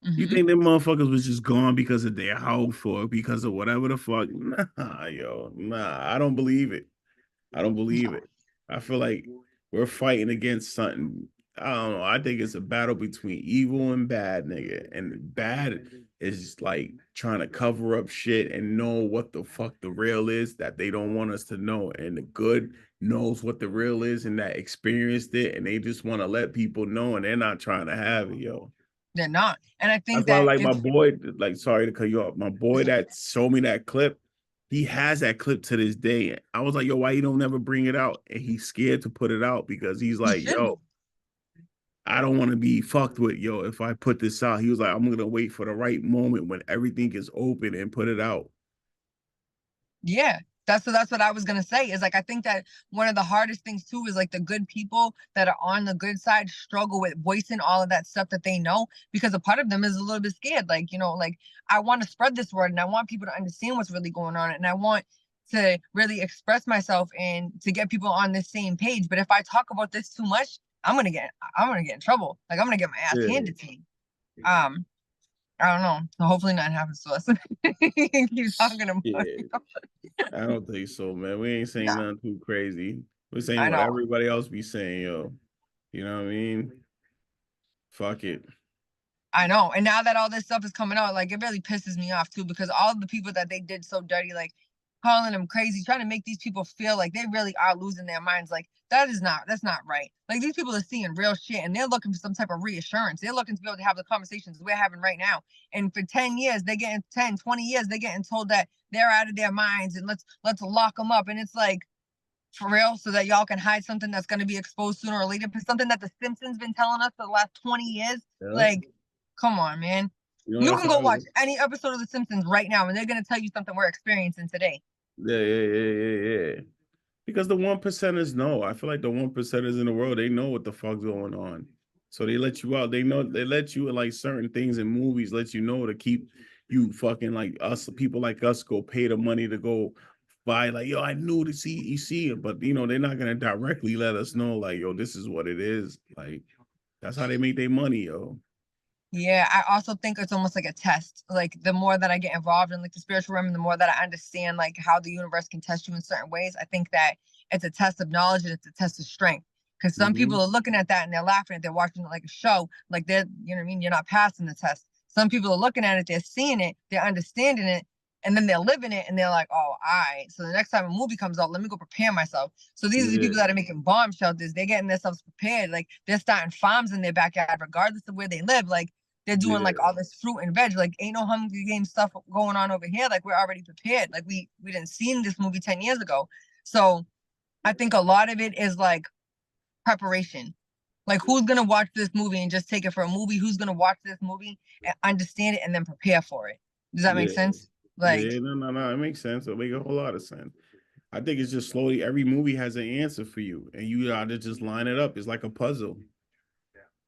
You Mhm. think them motherfuckers was just gone because of their health or because of whatever the fuck? Nah, yo, nah. I don't believe it. I don't believe it. I feel like we're fighting against something. I don't know. I think it's a battle between evil and bad, nigga. And bad is like trying to cover up shit and know what the fuck the real is that they don't want us to know. And the good knows what the real is and that experienced it. And they just want to let people know and they're not trying to have it, yo. They're not, and I That's think why, that like my it's boy, like sorry to cut you off. My boy that showed me that clip, he has that clip to this day. I was like, yo, why you don't never bring it out? And he's scared to put it out because he's he like, should be. yo, I don't want to be fucked with, yo. If I put this out, he was like, I'm gonna wait for the right moment when everything is open and put it out. Yeah. That's what I was gonna say. Is like I think that one of the hardest things too is like the good people that are on the good side struggle with voicing all of that stuff that they know because a part of them is a little bit scared. Like, like I want to spread this word and I want people to understand what's really going on and I want to really express myself and to get people on the same page. But if I talk about this too much, I'm gonna get in trouble. Like I'm gonna get my ass Yeah, handed to me. Um, I don't know. So hopefully nothing happens to us. Keep talking about yeah. it. I don't think so, man. We ain't saying No, nothing too crazy. We're saying I what know. everybody else be saying, yo. You know what I mean? Fuck it. I know. And now that all this stuff is coming out, like it really pisses me off too, because all the people that they did so dirty, like calling them crazy, trying to make these people feel like they really are losing their minds. Like that's not right. Like these people are seeing real shit and they're looking for some type of reassurance. They're looking to be able to have the conversations we're having right now. And for 10 years, they're getting 10, 20 years, they're getting told that they're out of their minds and let's lock them up. And it's like, for real, so that y'all can hide something that's going to be exposed sooner or later. Something that the Simpsons been telling us for the last 20 years. Yeah. Like, come on, man. You That's can how go it watch was. any episode of The Simpsons right now, and they're going to tell you something we're experiencing today. Yeah, yeah, yeah, yeah, yeah. Because the 1%ers know. I feel like the 1%ers in the world, they know what the fuck's going on. So they let you out. They know they let you like certain things in movies, let you know to keep you fucking like us, people like us go pay the money to go buy, like, yo, I knew to see you see it. But they're not gonna directly let us know, like, yo, this is what it is. Like, that's how they make their money, yo. Yeah, I also think it's almost like a test. Like the more that I get involved in like the spiritual realm, and the more that I understand like how the universe can test you in certain ways, I think that it's a test of knowledge and it's a test of strength. Because some people Mhm. are looking at that and they're laughing at, they're watching it like a show, like they're, you know what I mean? You're not passing the test. Some people are looking at it, they're seeing it, they're understanding it, and then they're living it and they're like, oh, all right. So the next time a movie comes out, let me go prepare myself. So these are the Yeah, people that are making bomb shelters. They're getting themselves prepared. Like they're starting farms in their backyard, regardless of where they live. Like they're doing like yeah, all this fruit and veg. Like ain't no Hunger Games stuff going on over here. Like we're already prepared. Like we didn't seen this movie 10 years ago. So I think a lot of it is like preparation. Like who's gonna watch this movie and just take it for a movie? Who's gonna watch this movie and understand it and then prepare for it? Does that make yeah, sense? Like, yeah. No, no, no. It makes sense. It make a whole lot of sense. I think it's just slowly. Every movie has an answer for you, and you gotta just line it up. It's like a puzzle.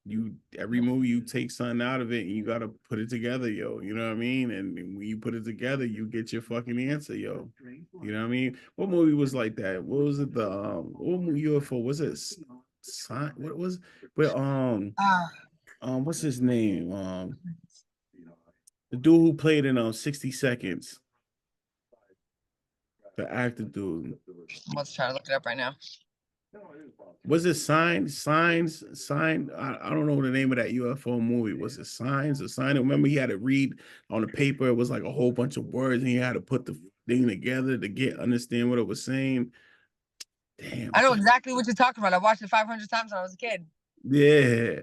You every movie you take something out of it, and you gotta put it together, yo. You know what I mean? And when you put it together, you get your fucking answer, yo. You know what I mean? What movie was like that? What was it? The what movie UFO was it? Sign? What was? But ah, what's his name? The dude who played in 60 Seconds, the actor dude. let's try to look it up right now. Was it Signs? I don't know the name of that UFO movie. Was it Signs or Sign? Remember, he had to read on the paper. It was like a whole bunch of words, and he had to put the thing together to get understand what it was saying. Damn, I I know can't. exactly what you're talking about. I watched it 500 times when I was a kid. Yeah,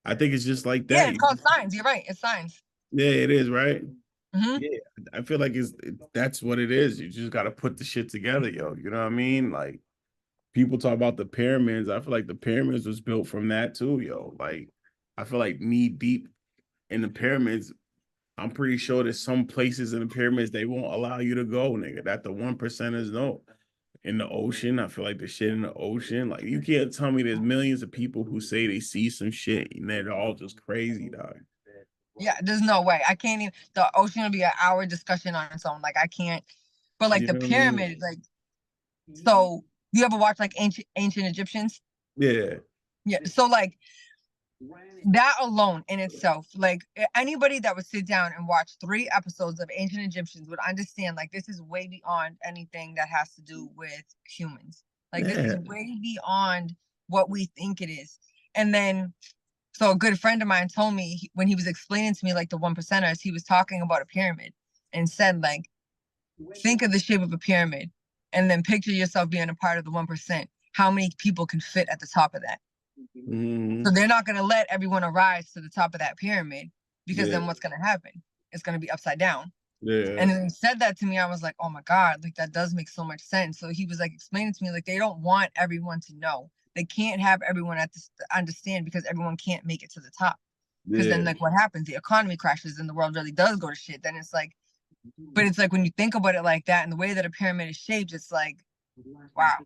I think it's just like Yeah, that. it's called Signs. You're right. It's Signs. Yeah, it is right. Hmm. Yeah, I feel like that's what it is. You just got to put the shit together, yo. You know what I mean? Like people talk about the pyramids. I feel like the pyramids was built from that too, yo. Like I feel like knee deep in the pyramids. I'm pretty sure there's some places in the pyramids they won't allow you to go, nigga. That the 1%ers know. In the ocean, I feel like the shit in the ocean. Like you can't tell me there's millions of people who say they see some shit and they're all just crazy, dog. Yeah, there's no way. I can't even. The ocean will be an hour discussion on its own. Like I can't. But like You the know what I mean? pyramid, like so. You ever watch like ancient Egyptians? Yeah. Yeah. So like that alone in itself, like anybody that would sit down and watch 3 episodes of ancient Egyptians would understand like this is way beyond anything that has to do with humans. Like this is Yeah. way beyond what we think it is. And then so a good friend of mine told me when he was explaining to me like the 1%ers, he was talking about a pyramid and said like think of the shape of a pyramid and then picture yourself being a part of the 1%. How many people can fit at the top of that? So Hmm. they're not going to let everyone arise to the top of that pyramid because Yeah. then what's going to happen? It's going to be upside down. Yeah. And then he said that to me. I was like, oh my God, like that does make so much sense. So he was like explaining to me, like, they don't want everyone to know. They can't have everyone at this understand because everyone can't make it to the top. Because then, Yeah. like, what happens? The economy crashes and the world really does go to shit. Then it's like, but it's like when you think about it like that and the way that a pyramid is shaped, it's like, wow,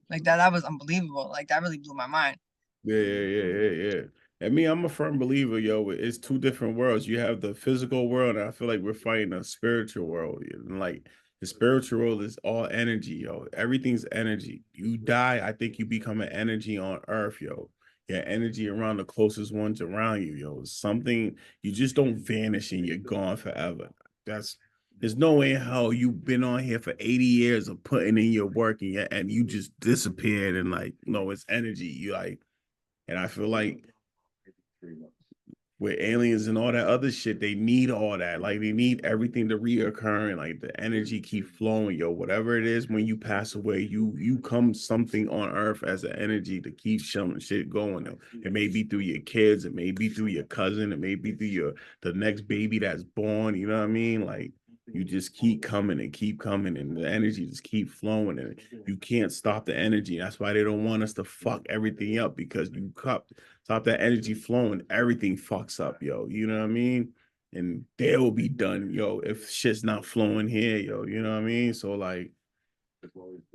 like that was unbelievable. Like, that really blew my mind. Yeah. And me, I'm a firm believer, yo. It's two different worlds. You have the physical world, and I feel like we're fighting a spiritual world. And like the spiritual world is all energy, yo. Everything's energy. You die, I think you become an energy on earth, yo. Your energy around the closest ones around you, yo. Something you just don't vanish and you're gone forever. That's there's no way in hell you've been on here for 80 years of putting in your work and you just disappeared and like no, it's energy. You like and I feel like with aliens and all that other shit, they need all that. Like they need everything to reoccur and like the energy keep flowing, yo. Whatever it is, when you pass away, you come something on earth as an energy to keep showing shit going. It may be through your kids, it may be through your cousin, it may be through the next baby that's born. You know what I mean? Like you just keep coming, and the energy just keep flowing, and you can't stop the energy. That's why they don't want us to fuck everything up because you stop that energy flowing, everything fucks up, yo. You know what I mean? And they'll be done, yo, if shit's not flowing here, yo. You know what I mean? So like,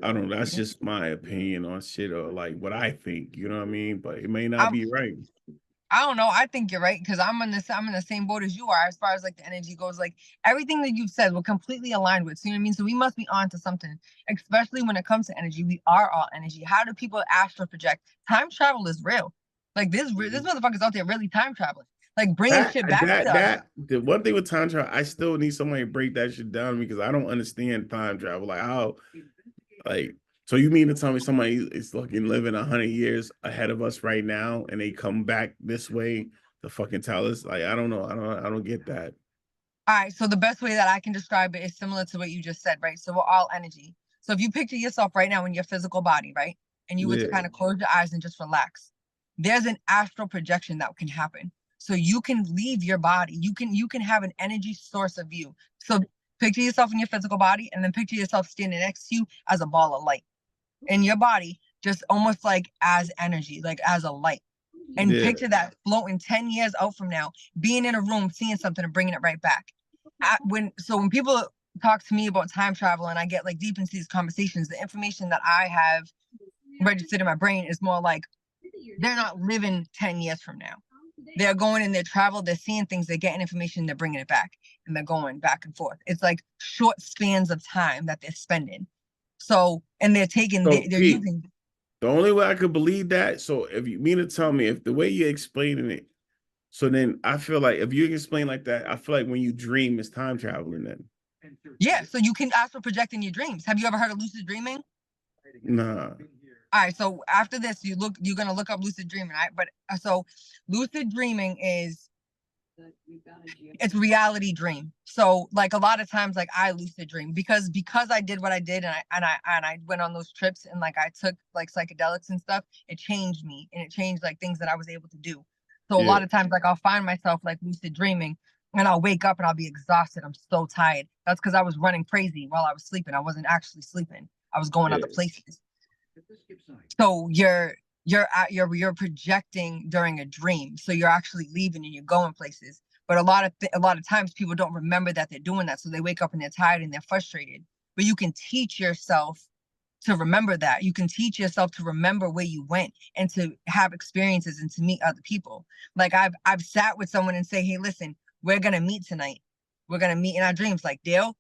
I don't know. That's just my opinion on shit or like what I think. You know what I mean? But it may not I'm be right. I don't know. I think you're right because I'm in the same boat as you are as far as like the energy goes. Like everything that you've said, we're completely aligned with. So you know what I mean? So we must be on to something, especially when it comes to energy. We are all energy. How do people astral project? Time travel is real. Like this motherfuckers out there really time traveling, like bringing That shit back to us. the one thing with time travel, I still need somebody to break that shit down because I don't understand time travel. Like how like So you mean to tell me somebody is looking living 100 years ahead of us right now, and they come back this way to fucking tell us? Like, I don't know. I don't get that. All right, so the best way that I can describe it is similar to what you just said, right? So we're all energy. So if you picture yourself right now in your physical body, right? And you were to Yeah. kind of close your eyes and just relax, there's an astral projection that can happen. So you can leave your body. You can have an energy source of you. So picture yourself in your physical body and then picture yourself standing next to you as a ball of light in your body, just almost like as energy, like as a light. And Yeah. picture that floating 10 years out from now, being in a room, seeing something and bringing it right back. When people talk to me about time travel and I get like deep into these conversations, the information that I have registered in my brain is more like they're not living 10 years from now. They're going in their travel, they're seeing things, they're getting information, they're bringing it back, and they're going back and forth. It's like short spans of time that they're spending. So, and they're taking, So they're Pete, using. the only way I could believe that. So if you mean to tell me if the way you're explaining it, so then I feel like if you explain like that, I feel like when you dream, it's time traveling. Then Yeah, so you can astral project in your dreams. Have you ever heard of lucid dreaming? nah. All right, so after this, you're gonna look up lucid dreaming, right? But so lucid dreaming is it's reality dream. So like a lot of times, like I lucid dream because I did what I did and I went on those trips and like I took like psychedelics and stuff. It changed me and it changed like things that I was able to do. So a Yeah. lot of times, like I'll find myself like lucid dreaming and I'll wake up and I'll be exhausted. I'm so tired. That's because I was running crazy while I was sleeping. I wasn't actually sleeping. I was going other Yeah. places. So you're projecting during a dream. So you're actually leaving and you're going places. But a lot of times people don't remember that they're doing that. So they wake up and they're tired and they're frustrated. But you can teach yourself to remember that. You can teach yourself to remember where you went and to have experiences and to meet other people. Like I've sat with someone and say, "Hey, listen, we're gonna meet tonight. We're gonna meet in our dreams." Like Dale,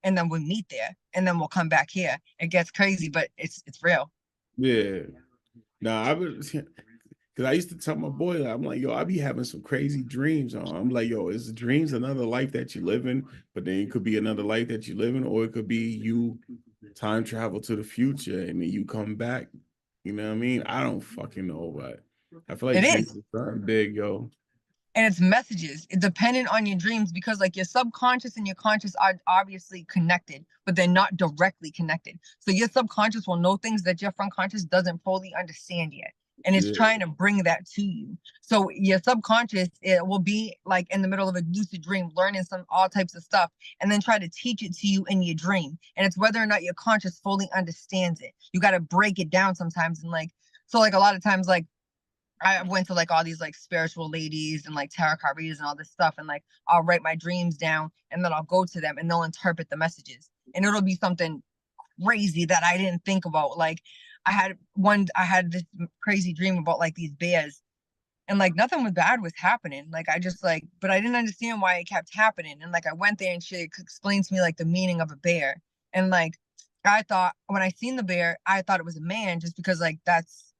and then we meet there, and then we'll come back here. It gets crazy, but it's real. Yeah. Nah, I was because I used to tell my boy, I'm like, yo, I be having some crazy dreams. I'm like, yo, is the dreams another life that you live in? But then it could be another life that you live in, or it could be you time travel to the future and then you come back. You know what I mean? I don't fucking know, but I feel like It dreams is. are something big, yo. And it's messages. It's dependent on your dreams because like your subconscious and your conscious are obviously connected, but they're not directly connected. So your subconscious will know things that your front conscious doesn't fully understand yet. And it's Yeah, trying to bring that to you. So your subconscious, it will be like in the middle of a lucid dream, learning some all types of stuff, and then try to teach it to you in your dream. And it's whether or not your conscious fully understands it. You got to break it down sometimes. And like, so like a lot of times, like I went to like all these like spiritual ladies and like tarot card readers and all this stuff, and like I'll write my dreams down and then I'll go to them and they'll interpret the messages, and it'll be something crazy that I didn't think about. Like I had this crazy dream about like these bears, and like nothing was bad was happening. Like I just like, but I didn't understand why it kept happening, and like I went there and she explained to me like the meaning of a bear, and like I thought when I seen the bear, I thought it was a man just because like that's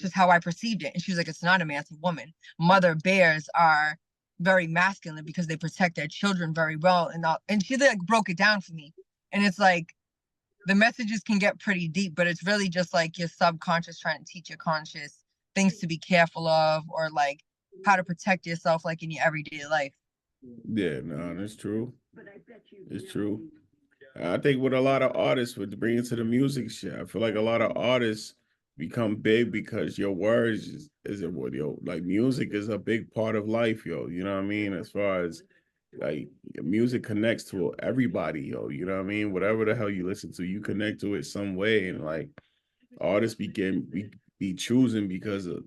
just how I perceived it. And she was like, it's not a man, it's a woman. Mother bears are very masculine because they protect their children very well. And she like broke it down for me. And it's like the messages can get pretty deep, but it's really just like your subconscious trying to teach your conscious things to be careful of or like how to protect yourself like in your everyday life. yeah, no, that's true. It's true. I think with a lot of artists with bringing to the music shit, I feel like a lot of artists become big because your words is a what yo like music is a big part of life, yo. You know what I mean? As far as like music connects to everybody, yo. You know what I mean? Whatever the hell you listen to, you connect to it some way, and like artists be choosing because of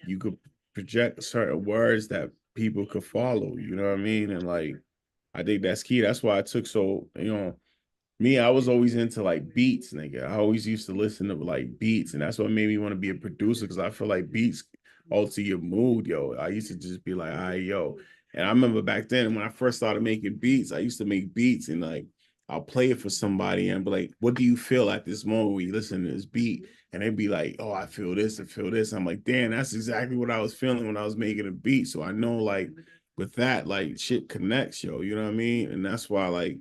you could project certain words that people could follow. You know what I mean? And like I think that's key. That's why I took so me, I was always into like beats, nigga. I always used to listen to like beats, and that's what made me want to be a producer because I feel like beats alter your mood, yo. I used to just be like, all right, yo. And I remember back then when I first started making beats, I used to make beats and like I'll play it for somebody and be like, what do you feel at this moment when you listen to this beat? And they'd be like, oh, I feel this, I feel this. I'm like, damn, that's exactly what I was feeling when I was making a beat. So I know like with that, like shit connects, yo. You know what I mean? And that's why like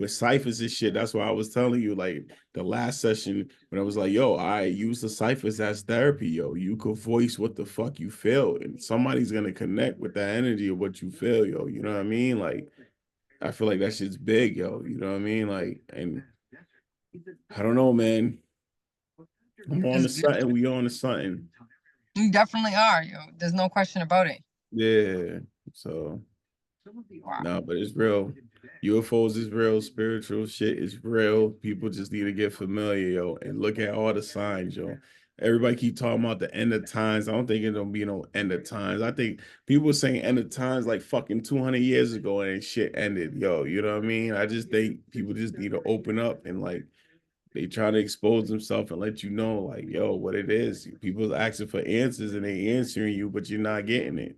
with ciphers and shit. That's why I was telling you, like the last session when I was like, yo, I use the ciphers as therapy, yo. You could voice what the fuck you feel, and somebody's gonna connect with that energy of what you feel, yo. You know what I mean? Like, I feel like that shit's big, yo. You know what I mean? Like, and I don't know, man. I'm on It's to beautiful. something. We on to something. You definitely are, yo. There's no question about it. Yeah. So Wow. no, but it's real. UFOs is real. Spiritual shit is real. People just need to get familiar, yo, and look at all the signs, yo. Everybody keep talking about the end of times. I don't think it don't be no end of times. I think people saying end of times like fucking 200 years ago and shit ended, yo. You know what I mean? I just think people just need to open up and like they try to expose themselves and let you know, like, yo, what it is. People's asking for answers and they answering you, but you're not getting it.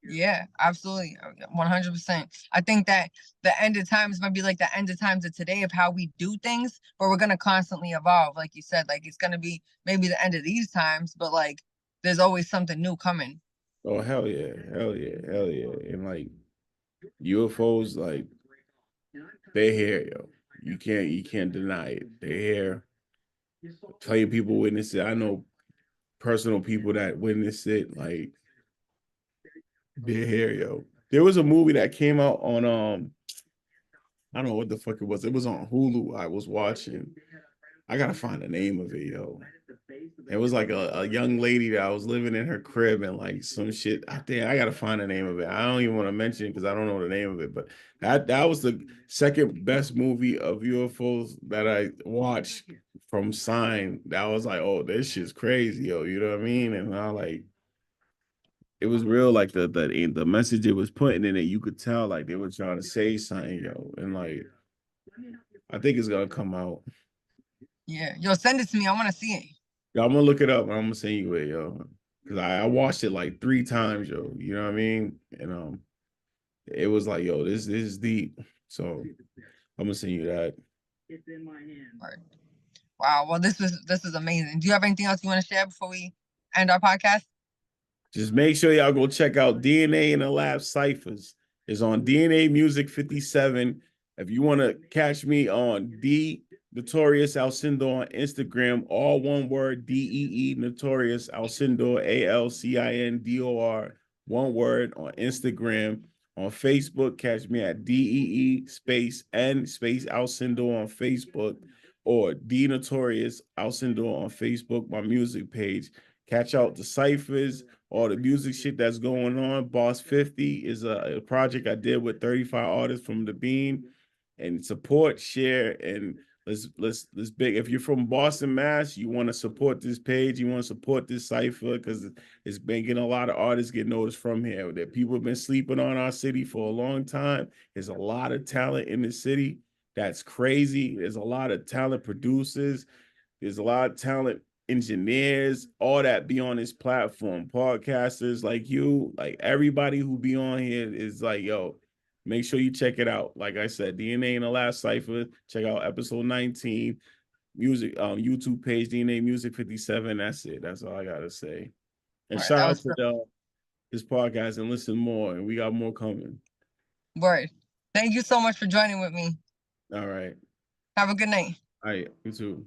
Yeah, absolutely. 100%. I think that the end of times might be like the end of times of today of how we do things, but we're gonna constantly evolve. Like you said, like it's gonna be maybe the end of these times, but like there's always something new coming. Oh hell yeah, hell yeah, hell yeah. And like UFOs, like they're here, yo. You can't deny it. They're here. Plenty of people witness it. I know personal people that witnessed it. Like they're here, yo. There was a movie that came out on I don't know what the fuck it was. It was on Hulu. I was watching. I gotta find the name of it, yo. It was like a young lady that was living in her crib and like some shit. I think I gotta find the name of it. I don't even want to mention it because I don't know the name of it. But that was the second best movie of UFOs that I watched from Sign. That was like, oh, this shit's crazy, yo. You know what I mean? And I like it was real, like the message it was putting in it. You could tell like they were trying to say something, yo. And like I think it's gonna come out. Yeah. Yo, send it to me. I wanna see it. Yo, I'm gonna look it up and I'm gonna send you it, yo. Cause I watched it like 3 times, yo. You know what I mean? And it was like, yo, this is deep. So I'm gonna send you that. Right. Wow. Well, this was amazing. Do you have anything else you want to share before we end our podcast? Just make sure y'all go check out DNA in the Lab Ciphers. It's on DNA Music 57. If you want to catch me on D Notorious Alcindor on Instagram, all one word, DEE Notorious Alcindor, ALCINDOR, one word on Instagram. On Facebook, catch me at DEE space N space Alcindor on Facebook or D Notorious Alcindor on Facebook, my music page. Catch out the ciphers, all the music shit that's going on. Boss 50 is a project I did with 35 artists from the Bean. And support, share, and let's big. If you're from Boston, Mass, you want to support this page, you want to support this cipher because it's been getting a lot of artists get noticed from here. That people have been sleeping on our city for a long time. There's a lot of talent in the city. That's crazy. There's a lot of talent producers. There's a lot of talent engineers, all that be on this platform. Podcasters like you, like everybody who be on here is like, yo, make sure you check it out. Like I said, DNA in the Last Cipher. Check out episode 19. Music, YouTube page, DNA Music 57. That's it. That's all I gotta say. And All right. shout That out was to this podcast and listen more. And we got more coming. word. Thank you so much for joining with me. All right. Have a good night. All right. You too.